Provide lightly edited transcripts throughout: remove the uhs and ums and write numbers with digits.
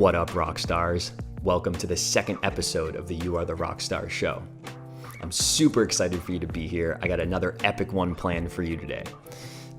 What up, rock stars? Welcome to the second episode of the You Are the Rockstar show. I'm super excited for you to be here. I got another epic one planned for you today.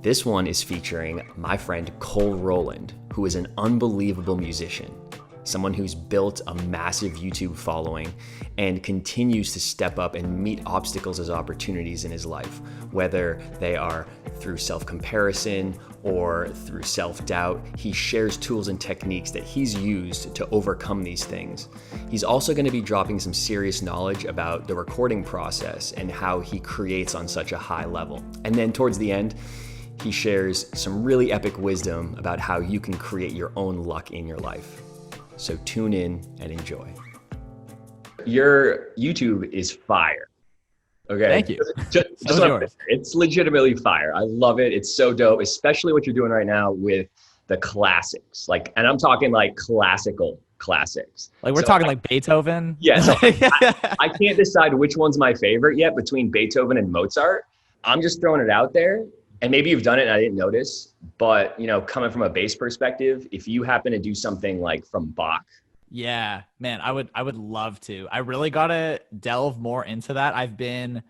This one is featuring my friend Cole Rolland, who is an unbelievable musician, someone who's built a massive YouTube following and continues to step up and meet obstacles as opportunities in his life, whether they are through self-comparison or through self-doubt. He shares tools and techniques that he's used to overcome these things. He's also going to be dropping some serious knowledge about the recording process and how he creates on such a high level. And then towards the end, he shares some really epic wisdom about how you can create your own luck in your life. So tune in and enjoy. Your YouTube is fire. Okay. Thank you. It's legitimately fire. I love it. It's so dope, especially what you're doing right now with the classics. And I'm talking like classical classics. Like we're talking like Beethoven. Yeah. So I can't decide which one's my favorite yet between Beethoven and Mozart. I'm just throwing it out there. And maybe you've done it and I didn't notice, but coming from a bass perspective, if you happen to do something like from Bach. Yeah, man, I would love to. I really got to delve more into that. I've been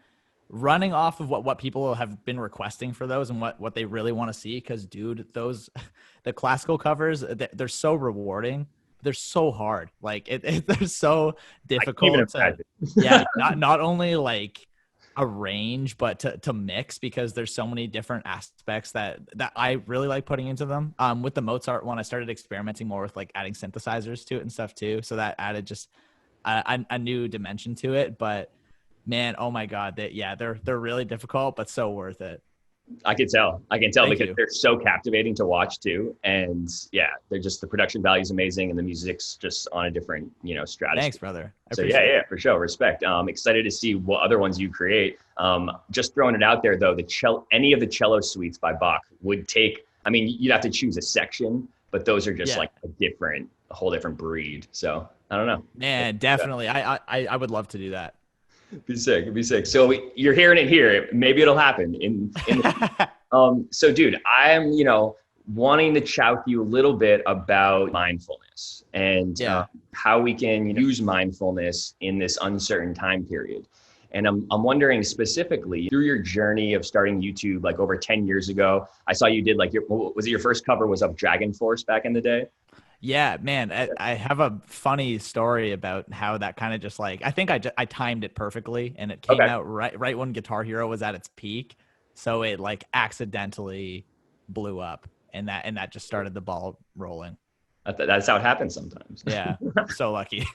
running off of what people have been requesting for those and what they really want to see. Cause dude, the classical covers, they're so rewarding. They're so hard. They're so difficult. Yeah. Not only like arrange, but to mix, because there's so many different aspects that I really like putting into them. With the Mozart one, I started experimenting more with like adding synthesizers to it and stuff too. So that added just a new dimension to it. But man, oh my God, they're really difficult, but so worth it. I can tell because they're so captivating to watch too. And yeah, the production value is amazing and the music's just on a different, strategy. Thanks, brother. So yeah, for sure. Respect. Excited to see what other ones you create. Just throwing it out there though, any of the cello suites by Bach would take, you'd have to choose a section, but those are just like a whole different breed. So I don't know. Man, definitely. I would love to do that. It'd be sick. So you're hearing it here. Maybe it'll happen. So dude, I'm, wanting to chat with you a little bit about mindfulness and how we can use mindfulness in this uncertain time period. And I'm wondering specifically through your journey of starting YouTube, like over 10 years ago, I saw you did your first cover was of Dragon Force back in the day? Yeah, man, I have a funny story about how that kind of just I think I timed it perfectly and it came out right when Guitar Hero was at its peak. So it accidentally blew up and that just started the ball rolling. That's how it happens sometimes. Yeah, so lucky.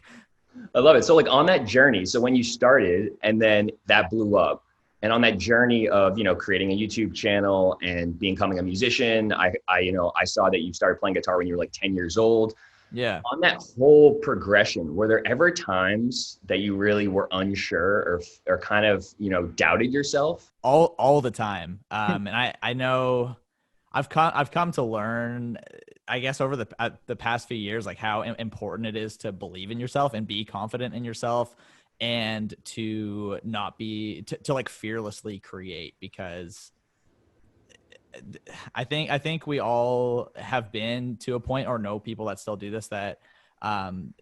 I love it. So on that journey, so when you started and then that blew up, and on that journey of, creating a YouTube channel and becoming a musician, I saw that you started playing guitar when you were 10 years old. Yeah. On that whole progression, were there ever times that you really were unsure or kind of, doubted yourself? All the time. And I know I've come to learn, I guess, over the past few years, how important it is to believe in yourself and be confident in yourself. And to not be to fearlessly create, because I think we all have been to a point or know people that still do this, that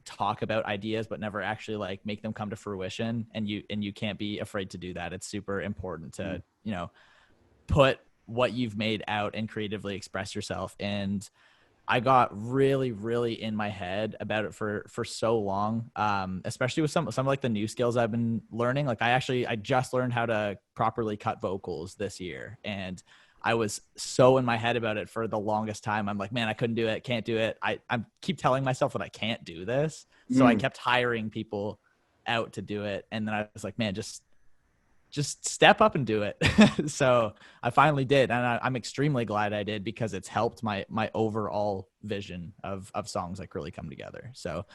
talk about ideas but never actually make them come to fruition, and you can't be afraid to do that. It's super important to put what you've made out and creatively express yourself. And I got really, really in my head about it for so long, especially with some of the new skills I've been learning. I just learned how to properly cut vocals this year, and I was so in my head about it for the longest time. I'm like, man, I couldn't do it, can't do it. I keep telling myself that I can't do this, so I kept hiring people out to do it, and then I was like, man, just step up and do it. So I finally did. And I'm extremely glad I did, because it's helped my overall vision of songs really come together. So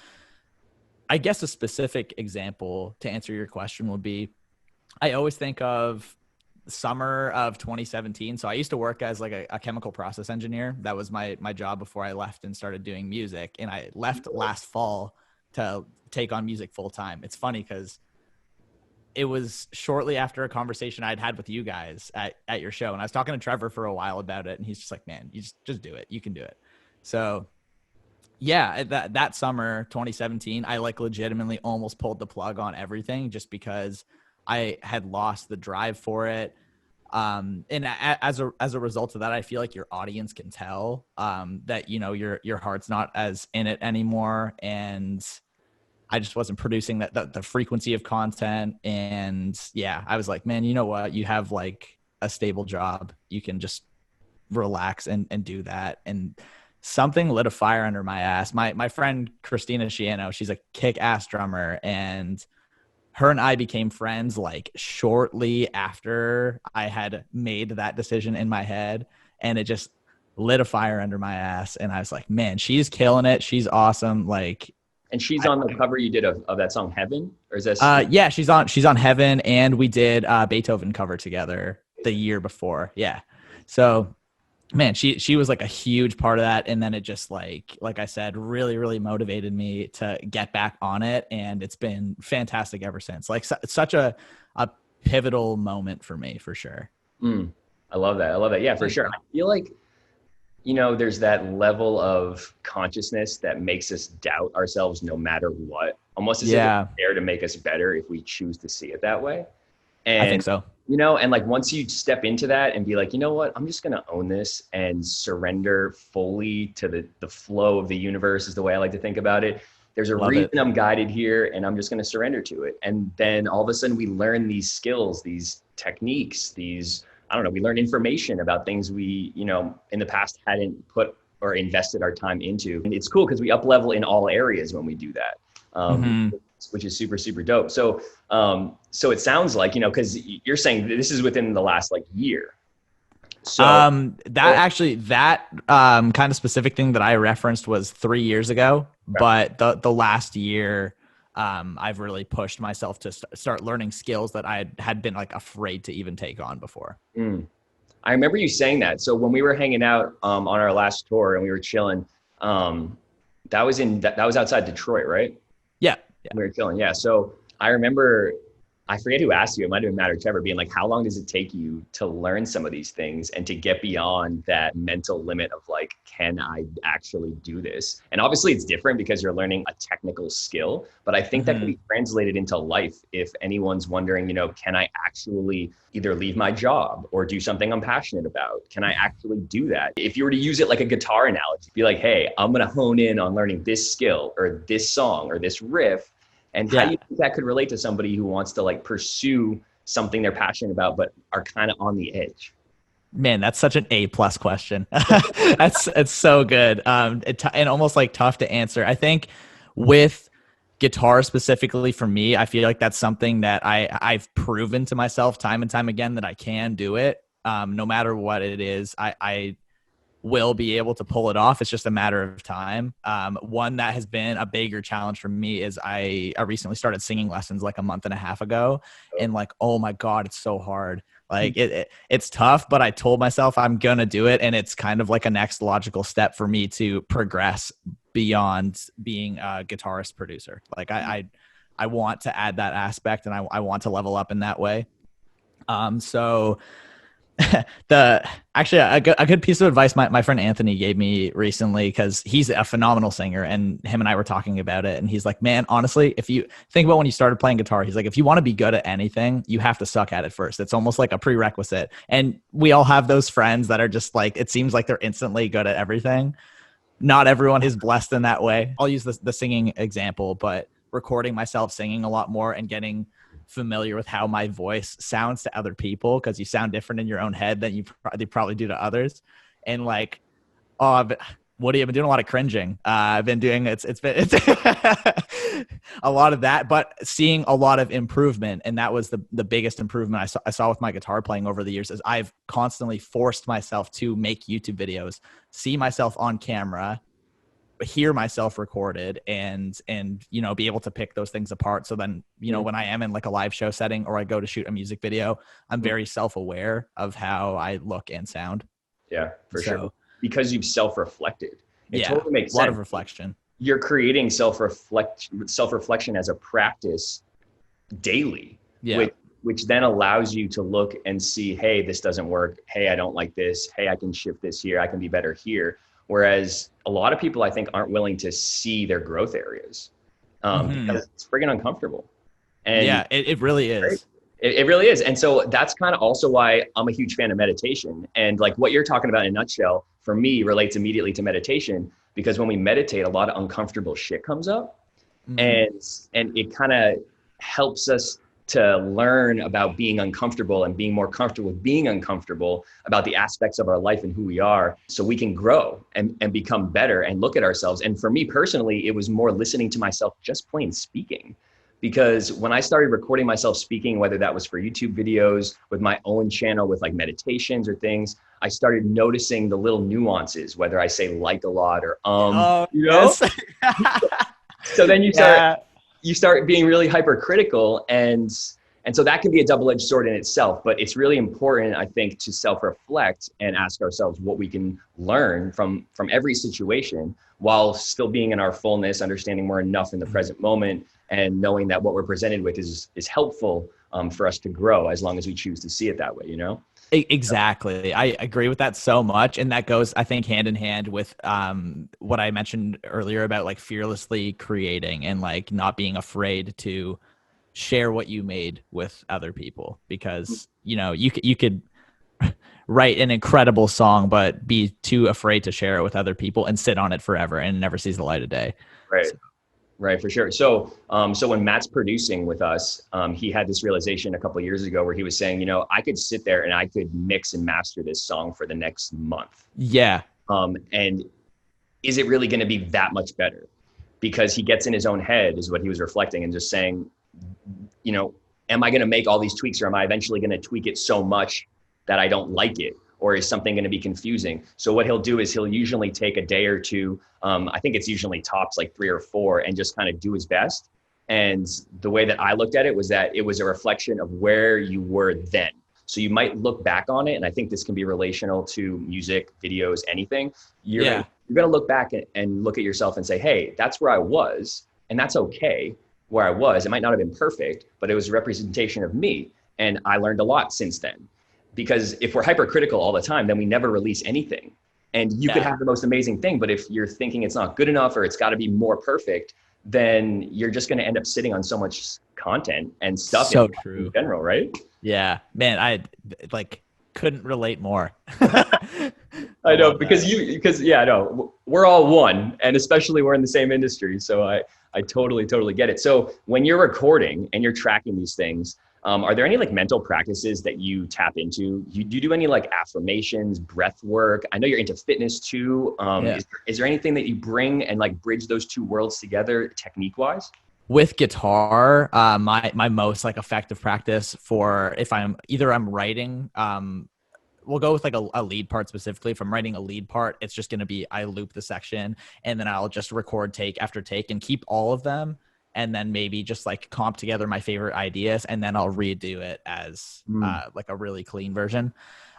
I guess a specific example to answer your question would be, I always think of summer of 2017. So I used to work as a chemical process engineer. That was my job before I left and started doing music. And I left last fall to take on music full time. It's funny because it was shortly after a conversation I'd had with you guys at your show. And I was talking to Trevor for a while about it. And he's just like, man, you just do it. You can do it. So Yeah, that summer 2017, I like legitimately almost pulled the plug on everything just because I had lost the drive for it. And as a result of that, I feel like your audience can tell that your heart's not as in it anymore, and I just wasn't producing the frequency of content. And yeah, I was like, man, you know what? You have like a stable job. You can just relax and do that. And something lit a fire under my ass. My friend Christina Shiano, she's a kick-ass drummer, and her and I became friends like shortly after I had made that decision in my head, and it just lit a fire under my ass. And I was like, man, she's killing it. She's awesome. Like, And she's on the cover you did of that song Heaven, or is that? yeah, she's on Heaven, and we did Beethoven cover together the year before. Yeah, so man, she was like a huge part of that, and then it just like I said, really motivated me to get back on it, and it's been fantastic ever since. Like it's such a pivotal moment for me, for sure. I love that. I love that. Yeah, for sure. I feel like, there's that level of consciousness that makes us doubt ourselves no matter what, almost as if it's there to make us better if we choose to see it that way. And, I think so. And like once you step into that and be like, you know what, I'm just going to own this and surrender fully to the flow of the universe is the way I like to think about it. There's a reason I'm guided here, and I'm just going to surrender to it. And then all of a sudden we learn these skills, these techniques, we learn information about things we, in the past hadn't put or invested our time into. And it's cool because we up level in all areas when we do that, which is super, super dope. So it sounds like, because you're saying this is within the last like year. So that kind of specific thing that I referenced was 3 years ago, but the last year, I've really pushed myself to start learning skills that I had been like afraid to even take on before. I remember you saying that. So when we were hanging out on our last tour and we were chilling, that was outside Detroit, right? Yeah. We were chilling. Yeah. So I remember, I forget who asked you, it might've been Matt or Trevor, being like, how long does it take you to learn some of these things and to get beyond that mental limit of like, can I actually do this? And obviously it's different because you're learning a technical skill, but I think that can be translated into life. If anyone's wondering, can I actually either leave my job or do something I'm passionate about? Can I actually do that? If you were to use it like a guitar analogy, be like, hey, I'm going to hone in on learning this skill or this song or this riff. And how do you think that could relate to somebody who wants to like pursue something they're passionate about, but are kind of on the edge? Man, that's such an A+ question. It's so good. And almost like tough to answer. I think with guitar specifically for me, I feel like that's something that I've proven to myself time and time again that I can do it. No matter what it is, I will be able to pull it off. It's just a matter of time. One that has been a bigger challenge for me is I recently started singing lessons like a month and a half ago, and like, oh my God, it's so hard. Like it's tough, but I told myself I'm going to do it. And it's kind of like a next logical step for me to progress beyond being a guitarist producer. Like I want to add that aspect, and I want to level up in that way. So a good piece of advice my friend Anthony gave me recently, because he's a phenomenal singer, and him and I were talking about it, and he's like, man, honestly, if you think about when you started playing guitar, he's like, if you want to be good at anything, you have to suck at it first. It's almost like a prerequisite. And we all have those friends that are just like, it seems like they're instantly good at everything. Not everyone is blessed in that way. I'll use the singing example, but recording myself singing a lot more and getting familiar with how my voice sounds to other people, because you sound different in your own head than they probably do to others. And like, Woody, I've been doing a lot of cringing. I've been doing it's been a lot of that, but seeing a lot of improvement. And that was the biggest improvement I saw with my guitar playing over the years, is I've constantly forced myself to make YouTube videos, see myself on camera, hear myself recorded, and be able to pick those things apart. So then, when I am in like a live show setting or I go to shoot a music video, I'm very self-aware of how I look and sound. Yeah, for sure. Because you've self-reflected. It totally makes sense. A lot of reflection. You're creating self-reflection as a practice daily, which then allows you to look and see, hey, this doesn't work. Hey, I don't like this. Hey, I can shift this here. I can be better here. Whereas a lot of people, I think, aren't willing to see their growth areas because it's friggin' uncomfortable. And Yeah, it really is. it really is. And so that's kind of also why I'm a huge fan of meditation. And like what you're talking about in a nutshell, for me, relates immediately to meditation, because when we meditate, a lot of uncomfortable shit comes up. And it kind of helps us to learn about being uncomfortable and being more comfortable with being uncomfortable about the aspects of our life and who we are, so we can grow and become better and look at ourselves. And for me personally, it was more listening to myself just plain speaking. Because when I started recording myself speaking, whether that was for YouTube videos, with my own channel, with like meditations or things, I started noticing the little nuances, whether I say like a lot or Oh, you know? yes. So then you start being really hypercritical, and so that can be a double-edged sword in itself. But it's really important, I think, to self-reflect and ask ourselves what we can learn from every situation, while still being in our fullness, understanding we're enough in the present moment, and knowing that what we're presented with is helpful for us to grow, as long as we choose to see it that way, you know? Exactly. I agree with that so much. And that goes, I think, hand in hand with what I mentioned earlier about like fearlessly creating and like not being afraid to share what you made with other people, because, you know, you could write an incredible song, but be too afraid to share it with other people and sit on it forever and it never sees the light of day. Right. So, Right, for sure. So, so when Matt's producing with us, he had this realization a couple of years ago where he was saying, you know, I could sit there and I could mix and master this song for the next month. yeah. And is it really going to be that much better? Because he gets in his own head, is what he was reflecting, and just saying, you know, am I going to make all these tweaks, or am I eventually going to tweak it so much that I don't like it? Or is something going to be confusing? So what he'll do is he'll usually take a day or two. I think it's usually tops like 3 or 4, and just kind of do his best. And the way that I looked at it was that it was a reflection of where you were then. So you might look back on it, and I think this can be relational to music, videos, anything. You're going to look back and look at yourself and say, hey, that's where I was, and that's okay where I was. It might not have been perfect, but it was a representation of me. And I learned a lot since then. Because if we're hypercritical all the time, then we never release anything. And you could have the most amazing thing, but if you're thinking it's not good enough or it's got to be more perfect, then you're just going to end up sitting on so much content and stuff So true. in general, right? Yeah, man, I like couldn't relate more. I know, because we're all one, and especially we're in the same industry. So I totally get it. So when you're recording and you're tracking these things, are there any like mental practices that you tap into? Do you do any like affirmations, breath work? I know you're into fitness too. Is there anything that you bring and like bridge those two worlds together technique wise? With guitar, my most like effective practice for if I'm writing, we'll go with like a lead part specifically. If I'm writing a lead part, it's just going to be, I loop the section and then I'll just record take after take and keep all of them. And then maybe just like comp together my favorite ideas, and then I'll redo it as like a really clean version.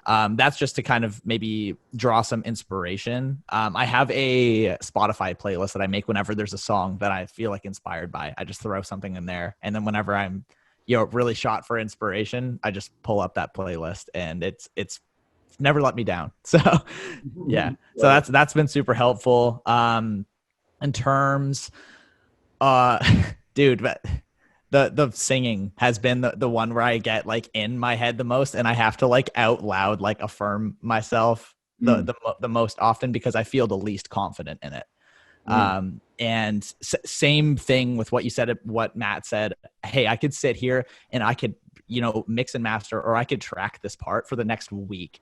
That's just to kind of maybe draw some inspiration. I have a Spotify playlist that I make whenever there's a song that I feel like inspired by. I just throw something in there. And then whenever I'm, really shot for inspiration, I just pull up that playlist, and it's never let me down. So yeah. So that's been super helpful. In terms, dude, but the singing has been the one where I get like in my head the most, and I have to like out loud like affirm myself the most often, because I feel the least confident in it. And same thing with what you said, what Matt said. Hey, I could sit here and I could, mix and master, or I could track this part for the next week,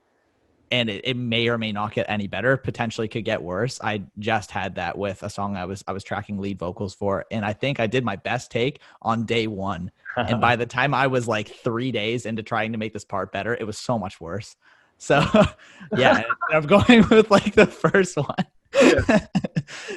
and it may or may not get any better, potentially could get worse. I just had that with a song I was tracking lead vocals for, and I think I did my best take on day 1. And by the time I was like 3 days into trying to make this part better, it was so much worse. So yeah, I'm going with like the first one. Yeah.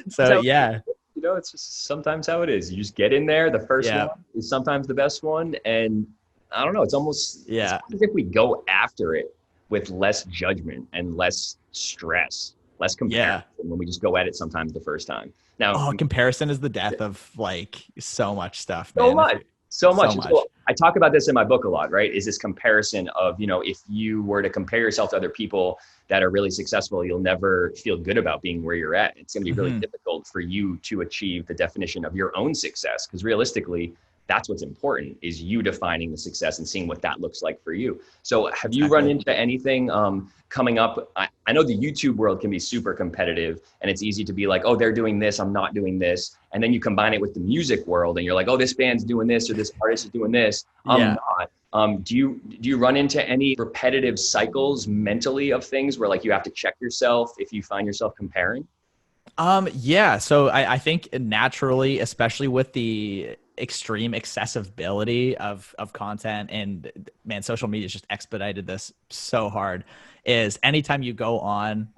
So yeah. It's just sometimes how it is. You just get in there. The first one is sometimes the best one. And I don't know, it's almost as if we go after it with less judgment and less stress, less comparison when we just go at it sometimes the first time. Now, comparison is the death of like so much stuff, so man. So much. I talk about this in my book a lot, right? Is this comparison of, if you were to compare yourself to other people that are really successful, you'll never feel good about being where you're at. It's going to be really difficult for you to achieve the definition of your own success, because realistically, that's what's important, is you defining the success and seeing what that looks like for you. So have you run into anything coming up? I know the YouTube world can be super competitive, and it's easy to be like, oh, they're doing this, I'm not doing this. And then you combine it with the music world and you're like, oh, this band's doing this, or this artist is doing this, I'm not. Do you run into any repetitive cycles mentally of things where like you have to check yourself if you find yourself comparing? Yeah. So I think naturally, especially with the extreme accessibility of content, and man, social media just expedited this so hard, is anytime you go on,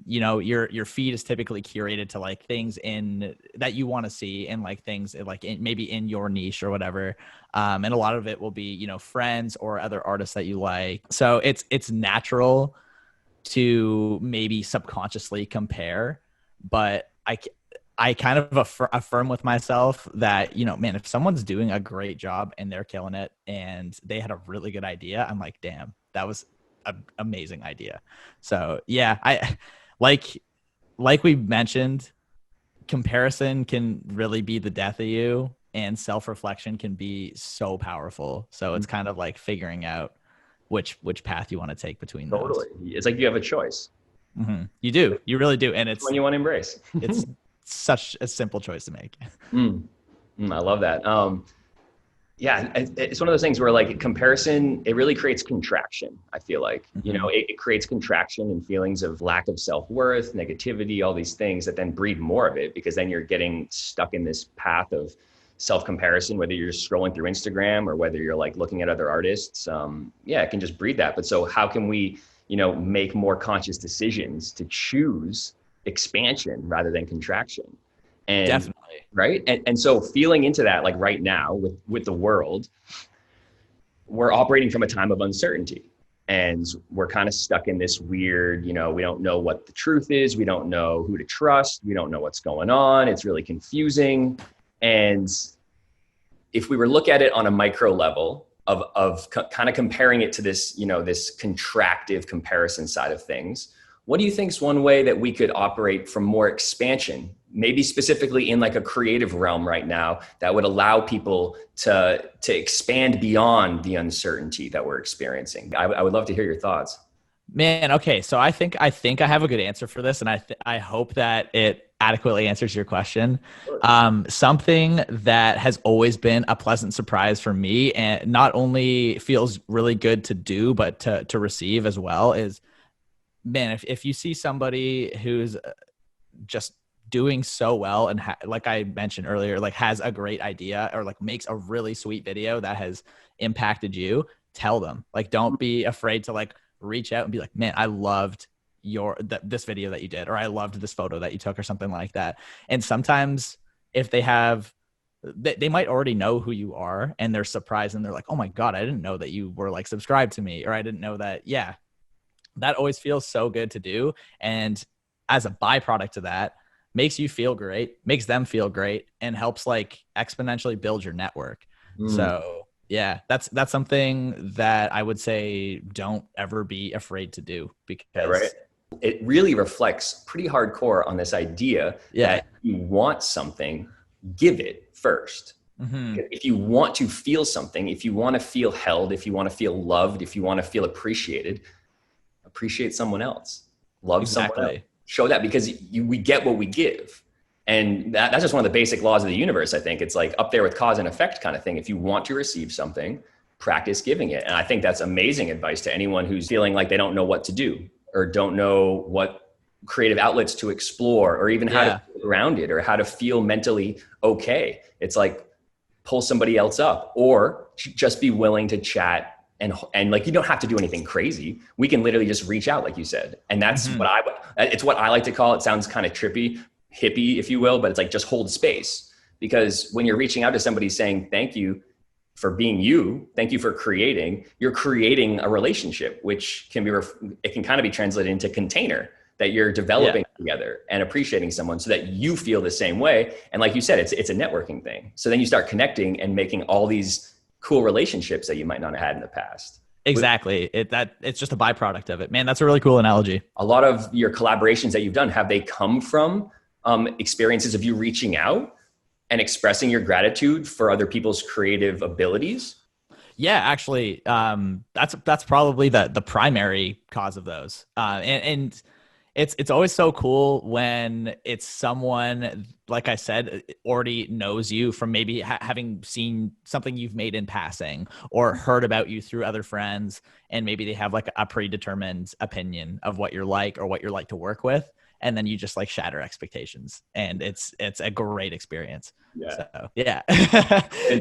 your feed is typically curated to like things in that you want to see, and like things like maybe in your niche or whatever. And a lot of it will be, friends or other artists that you like. So it's natural to maybe subconsciously compare, but I kind of affirm with myself that, man, if someone's doing a great job and they're killing it and they had a really good idea, I'm like, damn, that was an amazing idea. So yeah, I like we mentioned, comparison can really be the death of you, and self-reflection can be so powerful. So it's kind of like figuring out which path you want to take between those. Totally. It's like you have a choice. You do. You really do. And it's one you want to embrace. It's such a simple choice to make. I love that. Yeah, it's one of those things where like comparison, it really creates contraction. I feel like, it creates contraction and feelings of lack of self-worth, negativity, all these things that then breed more of it, because then you're getting stuck in this path of self-comparison, whether you're just scrolling through Instagram or whether you're like looking at other artists. It can just breed that. But so how can we, make more conscious decisions to choose expansion rather than contraction? And definitely. Right. And so feeling into that, like right now with the world, we're operating from a time of uncertainty, and we're kind of stuck in this weird, we don't know what the truth is. We don't know who to trust. We don't know what's going on. It's really confusing. And if we were look at it on a micro level of kind of comparing it to this, this contractive comparison side of things, what do you think is one way that we could operate from more expansion, maybe specifically in like a creative realm right now, that would allow people to expand beyond the uncertainty that we're experiencing? I would love to hear your thoughts. Man, okay. So I think I have a good answer for this, and I hope that it adequately answers your question. Something that has always been a pleasant surprise for me, and not only feels really good to do, but to receive as well, is, man, if you see somebody who's just doing so well and like I mentioned earlier, like has a great idea or like makes a really sweet video that has impacted you, tell them. Like, don't be afraid to like reach out and be like, man, I loved this video that you did, or I loved this photo that you took, or something like that. And sometimes if they might already know who you are, and they're surprised and they're like, oh my God, I didn't know that you were like subscribed to me, or I didn't know that. Yeah. That always feels so good to do. And as a byproduct of that, makes you feel great, makes them feel great, and helps like exponentially build your network. So yeah, that's something that I would say don't ever be afraid to do, because it really reflects pretty hardcore on this idea that you want something, give it first. If you want to feel something, if you want to feel held, if you want to feel loved, if you want to feel appreciated, appreciate someone else, love someone else, show that, because we get what we give. And that's just one of the basic laws of the universe. I think it's like up there with cause and effect kind of thing. If you want to receive something, practice giving it. And I think that's amazing advice to anyone who's feeling like they don't know what to do, or don't know what creative outlets to explore, or even how to feel grounded, or how to feel mentally okay. It's like, pull somebody else up, or just be willing to chat. And like, you don't have to do anything crazy. We can literally just reach out, like you said. And that's it's what I like to call, it sounds kind of trippy, hippie, if you will, but it's like, just hold space. Because when you're reaching out to somebody saying, thank you for being you, thank you for creating, you're creating a relationship, which can be, it can kind of be translated into container, that you're developing together and appreciating someone so that you feel the same way. And like you said, it's a networking thing. So then you start connecting and making all these cool relationships that you might not have had in the past. Exactly. It's just a byproduct of it, man. That's a really cool analogy. A lot of your collaborations that you've done, have they come from experiences of you reaching out and expressing your gratitude for other people's creative abilities? Yeah, actually, that's probably the primary cause of those. And it's always so cool when it's someone, like I said, already knows you from maybe having seen something you've made in passing or heard about you through other friends, and maybe they have like a predetermined opinion of what you're like or what you're like to work with, and then you just like shatter expectations, and it's a great experience. Yeah. So, yeah.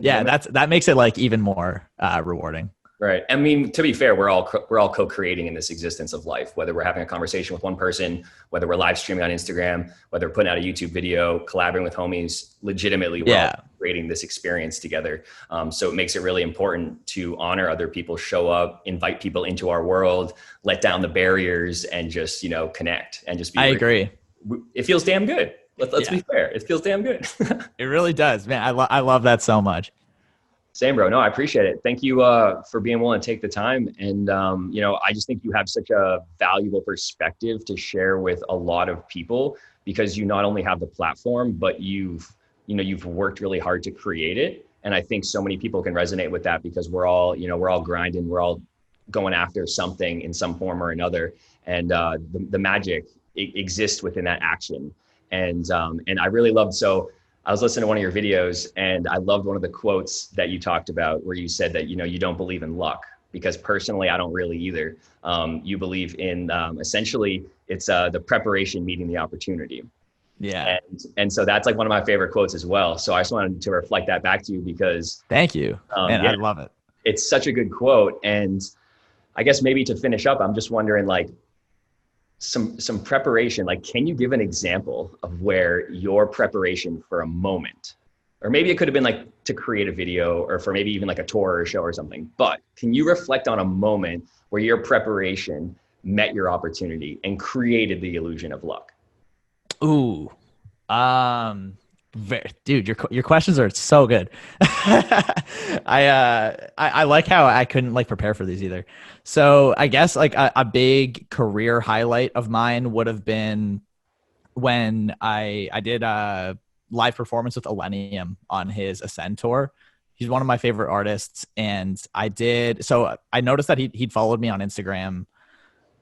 Yeah, that makes it like even more rewarding. Right. I mean, to be fair, we're all co-creating in this existence of life, whether we're having a conversation with one person, whether we're live streaming on Instagram, whether we're putting out a YouTube video, collaborating with homies, legitimately, we're all creating this experience together. So it makes it really important to honor other people, show up, invite people into our world, let down the barriers, and just, connect and just be. I agree. It feels damn good. Let's be fair. It feels damn good. It really does, man. I love that so much. Same, bro. No, I appreciate it. Thank you for being willing to take the time. And, I just think you have such a valuable perspective to share with a lot of people, because you not only have the platform, but you've worked really hard to create it. And I think so many people can resonate with that, because we're all grinding, we're all going after something in some form or another. And the magic exists within that action. And I really loved, I was listening to one of your videos, and I loved one of the quotes that you talked about, where you said that, you don't believe in luck, because personally, I don't really either. You believe in, essentially, it's the preparation meeting the opportunity. Yeah. And so that's like one of my favorite quotes as well. So I just wanted to reflect that back to you, because thank you. And I love it. It's such a good quote. And I guess maybe to finish up, I'm just wondering, like, some preparation, like, can you give an example of where your preparation for a moment, or maybe it could have been like to create a video, or for maybe even like a tour or a show or something, but can you reflect on a moment where your preparation met your opportunity and created the illusion of luck? Ooh, dude, your questions are so good. I like how I couldn't like prepare for these either. So I guess like a big career highlight of mine would have been when I did a live performance with Elenium on his Ascend tour. He's one of my favorite artists, and I noticed that he'd followed me on Instagram.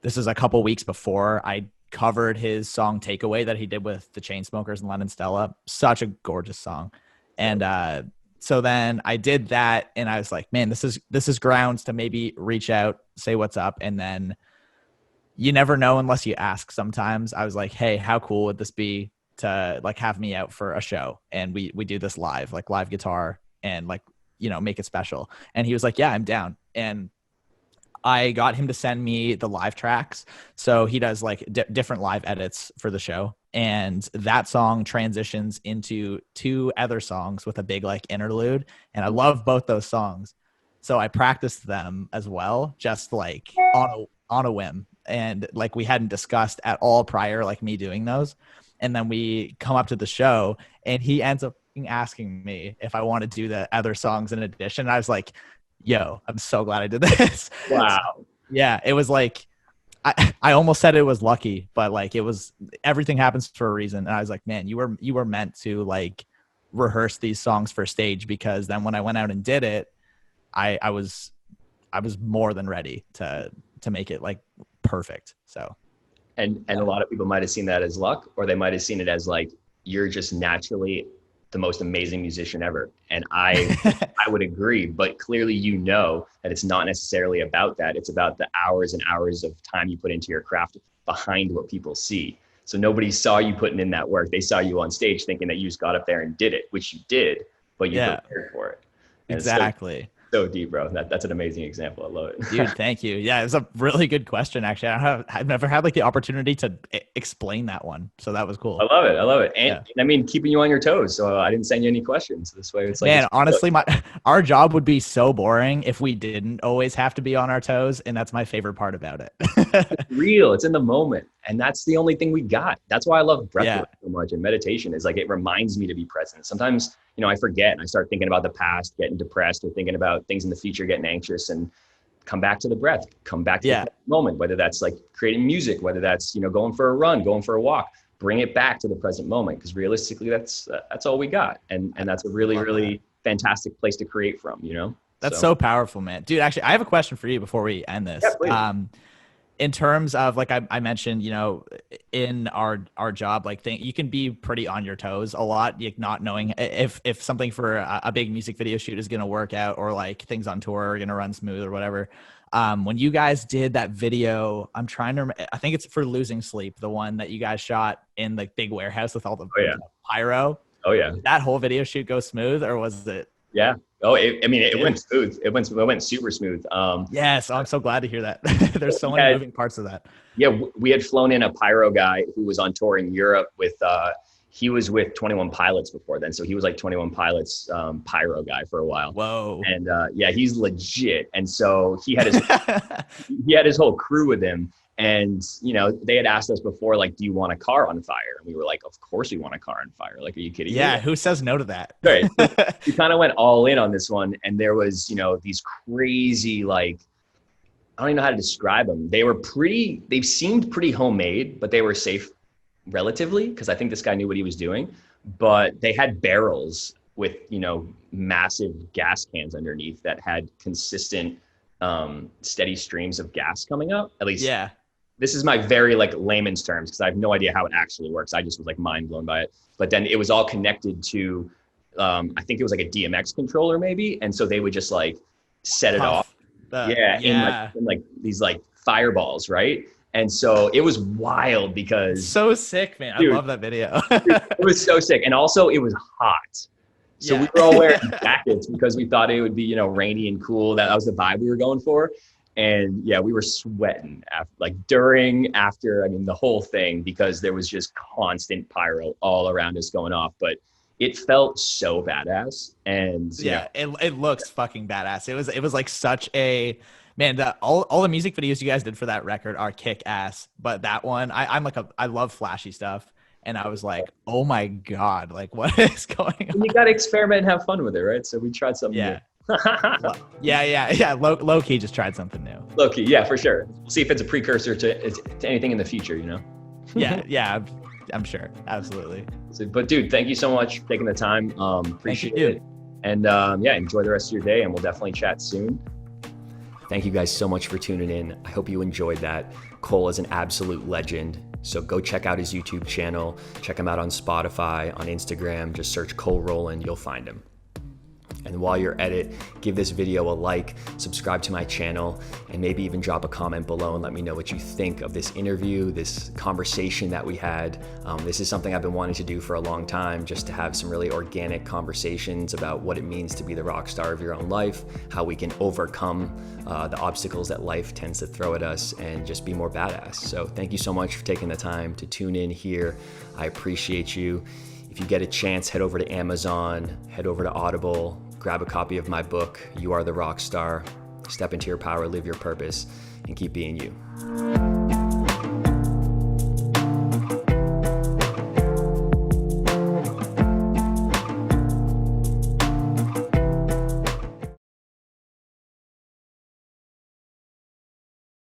This is a couple weeks before I covered his song Takeaway that he did with the Chainsmokers and Lennon Stella. Such a gorgeous song. And so then I did that, and I was like, man, this is grounds to maybe reach out, say what's up. And then you never know unless you ask sometimes. I was like, hey, how cool would this be to like have me out for a show, and we do this live guitar, and like, make it special. And he was like, yeah, I'm down. And I got him to send me the live tracks. So he does like different live edits for the show. And that song transitions into two other songs with a big like interlude. And I love both those songs. So I practiced them as well, just like on a whim. And like we hadn't discussed at all prior, like me doing those. And then we come up to the show, and he ends up asking me if I want to do the other songs in addition. And I was like, yo, I'm so glad I did this. Wow. So, yeah, it was like, I almost said it was lucky, but like everything happens for a reason. And I was like, man, you were meant to like rehearse these songs for stage, because then when I went out and did it, I was more than ready to make it like perfect. So. And a lot of people might've seen that as luck, or they might've seen it as like, you're just naturally the most amazing musician ever. And I would agree, but clearly that it's not necessarily about that. It's about the hours and hours of time you put into your craft behind what people see. So nobody saw you putting in that work. They saw you on stage thinking that you just got up there and did it, which you did, but you prepared for it. And exactly. So deep, bro. That's an amazing example. I love it. Dude, thank you. Yeah, it was a really good question, actually. I've never had like the opportunity to explain that one. So that was cool. I love it. I love it. And, Yeah. and I mean, keeping you on your toes. So I didn't send you any questions. This way it's like, Man, honestly, our job would be so boring if we didn't always have to be on our toes. And that's my favorite part about it. it's real. It's in the moment. And that's the only thing we got. That's why I love breathwork so much. And meditation is like, it reminds me to be present. Sometimes, you know, I forget and I start thinking about the past, getting depressed, or thinking about things in the future, getting anxious, and come back to the breath, come back to the moment, whether that's like creating music, whether that's, you know, going for a run, going for a walk, bring it back to the present moment. Because realistically, that's all we got. And that's a really, really fantastic place to create from, you know? That's so powerful, man. Dude, actually, I have a question for you before we end this. Yeah, in terms of, like I mentioned, you know, in our job, like you can be pretty on your toes a lot, like not knowing if something for a big music video shoot is going to work out, or like things on tour are going to run smooth or whatever. When you guys did that video, I'm trying to remember, I think it's for Losing Sleep, the one that you guys shot in the big warehouse with all the pyro. Oh yeah. Did that whole video shoot go smooth, or was it? Yeah. Oh, it went smooth. It went super smooth. Yes. I'm so glad to hear that. There's so many moving parts of that. Yeah. We had flown in a pyro guy who was on tour in Europe with, he was with 21 Pilots before then. So he was like 21 Pilots pyro guy for a while. Whoa. And yeah, he's legit. And so he had his whole crew with him. And, you know, they had asked us before, like, do you want a car on fire? And we were like, of course we want a car on fire. Like, are you kidding me? Yeah, who says no to that? Right. We kind of went all in on this one. And there was, you know, these crazy, like, I don't even know how to describe them. They seemed pretty homemade, but they were safe relatively, because I think this guy knew what he was doing. But they had barrels with, you know, massive gas cans underneath that had consistent, steady streams of gas coming up. At least, yeah. This is my very like layman's terms, because I have no idea how it actually works. I just was like mind blown by it. But then it was all connected to, I think it was like a DMX controller maybe. And so they would just like set it off. In like these like fireballs, right? And so it was wild because so sick, man. Dude, I love that video. It was so sick. And also it was hot. So we were all wearing jackets because we thought it would be, you know, rainy and cool. That was the vibe we were going for. And yeah, we were sweating after, I mean, the whole thing, because there was just constant pyro all around us going off. But it felt so badass. And it looks fucking badass. It was like such a, man, all the music videos you guys did for that record are kick ass. But that one, I love flashy stuff. And I was like, oh my God, like what is going on? You got to experiment and have fun with it, right? So we tried something new. Low key just tried something new. Low key, yeah, for sure. We'll see if it's a precursor to anything in the future, you know? I'm sure. Absolutely. So, but dude, thank you so much for taking the time. Appreciate it. And enjoy the rest of your day, and we'll definitely chat soon. Thank you guys so much for tuning in. I hope you enjoyed that. Cole is an absolute legend. So go check out his YouTube channel. Check him out on Spotify, on Instagram. Just search Cole Rolland, you'll find him. And while you're at it, give this video a like, subscribe to my channel, and maybe even drop a comment below and let me know what you think of this interview, this conversation that we had. This is something I've been wanting to do for a long time, just to have some really organic conversations about what it means to be the rock star of your own life, how we can overcome the obstacles that life tends to throw at us, and just be more badass. So thank you so much for taking the time to tune in here. I appreciate you. If you get a chance, head over to Amazon, head over to Audible, grab a copy of my book, You Are the Rock Star. Step into your power, live your purpose, and keep being you.